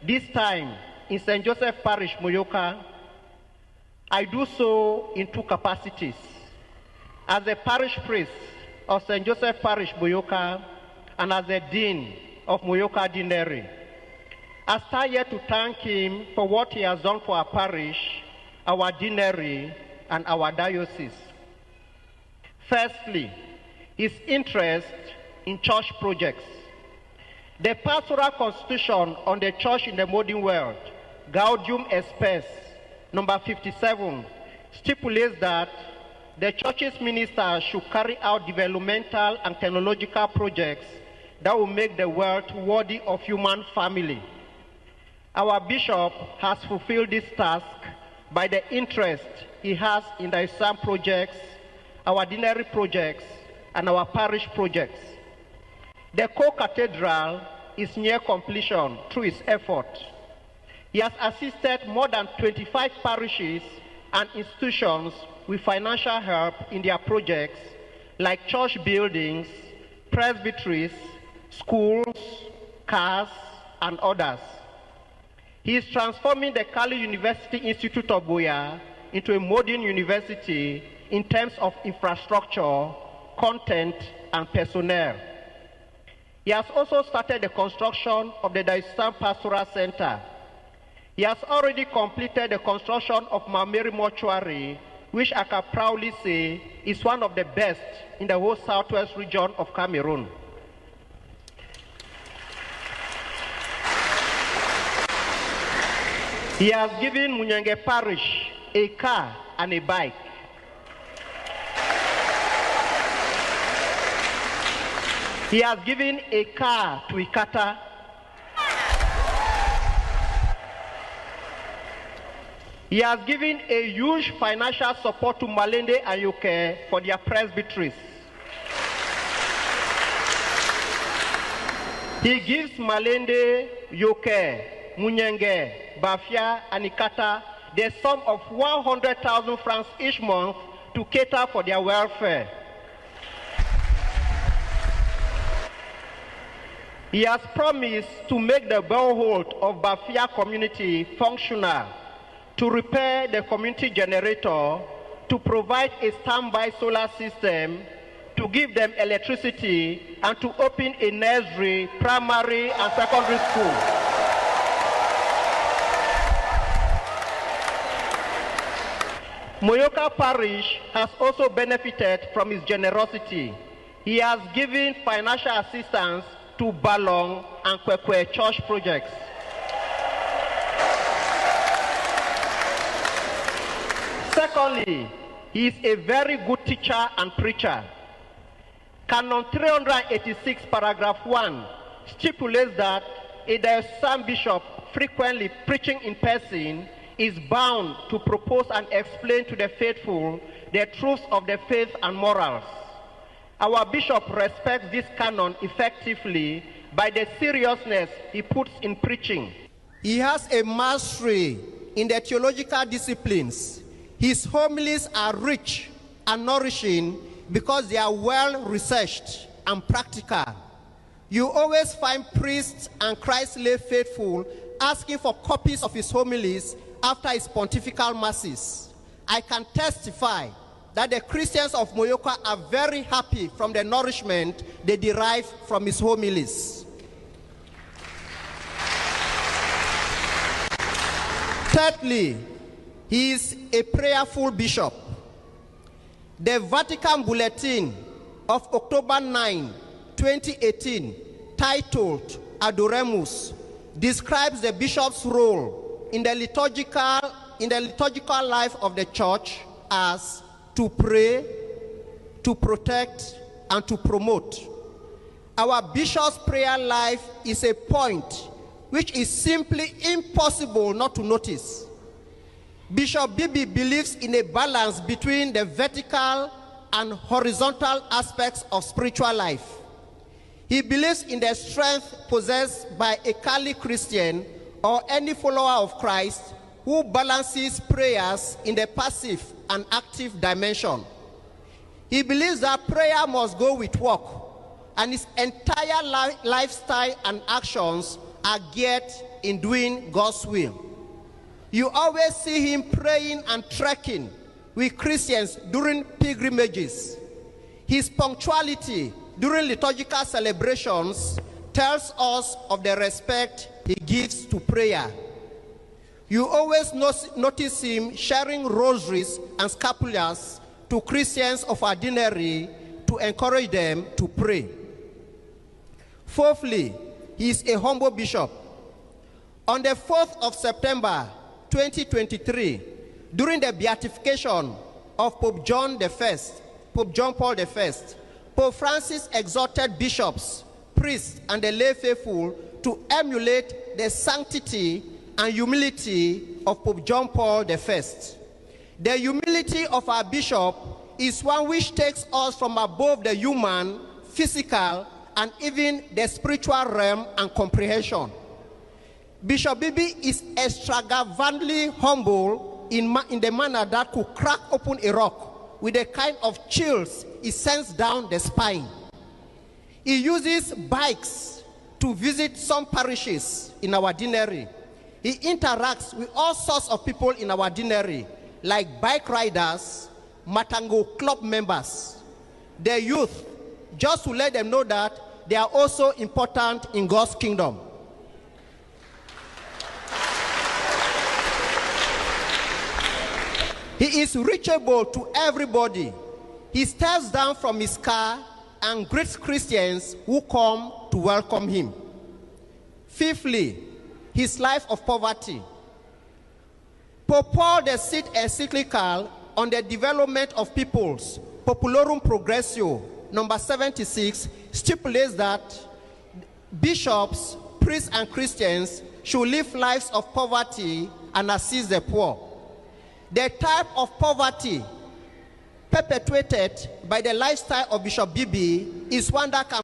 this time in St. Joseph Parish, Muyoka, I do so in two capacities. As a parish priest of St. Joseph Parish, Muyoka, and as a dean of Muyoka Deanery. I start here to thank him for what he has done for our parish, our deanery, and our diocese. Firstly, his interest in church projects. The pastoral constitution on the church in the modern world, Gaudium et Spes, number 57, stipulates that the church's ministers should carry out developmental and technological projects that will make the world worthy of human family. Our bishop has fulfilled this task by the interest he has in the Islam projects, our deanery projects, and our parish projects. The co-cathedral is near completion through his effort. He has assisted more than 25 parishes and institutions with financial help in their projects like church buildings, presbyteries, schools, cars, and others. He is transforming the Kali University Institute of BUEA into a modern university in terms of infrastructure, content, and personnel. He has also started the construction of the Diocesan Pastoral Center. He has already completed the construction of Mount Mary Mortuary, which I can proudly say is one of the best in the whole southwest region of Cameroon. He has given Munyenge Parish a car and a bike. He has given a car to Ikata. He has given a huge financial support to Malende and Yoke for their presbyteries. He gives Malende, Yoke, Munyenge, Bafia, and Ikata the sum of 100,000 francs each month to cater for their welfare. He has promised to make the borehole of Bafia community functional, to repair the community generator, to provide a standby solar system, to give them electricity, and to open a nursery, primary, and secondary school. Muyoka Parish has also benefited from his generosity. He has given financial assistance to Balong and Kwekwe church projects. Secondly, he is a very good teacher and preacher. Canon 386, paragraph 1, stipulates that a diocesan bishop frequently preaching in person is bound to propose and explain to the faithful the truths of the faith and morals. Our bishop respects this canon effectively by the seriousness he puts in preaching. He has a mastery in the theological disciplines. His homilies are rich and nourishing because they are well researched and practical. You always find priests and Christ-lay faithful asking for copies of his homilies after his pontifical masses. I can testify that the Christians of Muyoka are very happy from the nourishment they derive from his homilies. Thirdly, he is a prayerful bishop. The Vatican Bulletin of October 9, 2018, titled Adoremus, describes the bishop's role in the liturgical life of the church as to pray, to protect, and to promote. Our bishop's prayer life is a point which is simply impossible not to notice. Bishop Bibi believes in a balance between the vertical and horizontal aspects of spiritual life. He believes in the strength possessed by a Kali Christian or any follower of Christ who balances prayers in the passive and active dimension. He believes that prayer must go with work, and his entire lifestyle and actions are geared in doing God's will. You always see him praying and trekking with Christians during pilgrimages. His punctuality during liturgical celebrations tells us of the respect he gives to prayer. You always notice him sharing rosaries and scapulars to Christians of ordinary to encourage them to pray. Fourthly, he is a humble bishop. On the 4th of September 2023, during the beatification of Pope John Paul I, Pope Francis exhorted bishops, priests, and the lay faithful to emulate the sanctity and humility of Pope John Paul I. The humility of our bishop is one which takes us from above the human, physical, and even the spiritual realm and comprehension. Bishop Bibi is extravagantly humble in the manner that could crack open a rock with a kind of chills it sends down the spine. He uses bikes to visit some parishes in our deanery. He interacts with all sorts of people in our deanery, like bike riders, Matango club members, the youth, just to let them know that they are also important in God's kingdom. He is reachable to everybody. He steps down from his car and greets Christians who come to welcome him. Fifthly, his life of poverty. Pope Paul VI encyclical on the development of peoples, Populorum Progressio, number 76, stipulates that bishops, priests, and Christians should live lives of poverty and assist the poor. The type of poverty perpetuated by the lifestyle of Bishop Bibi is one that can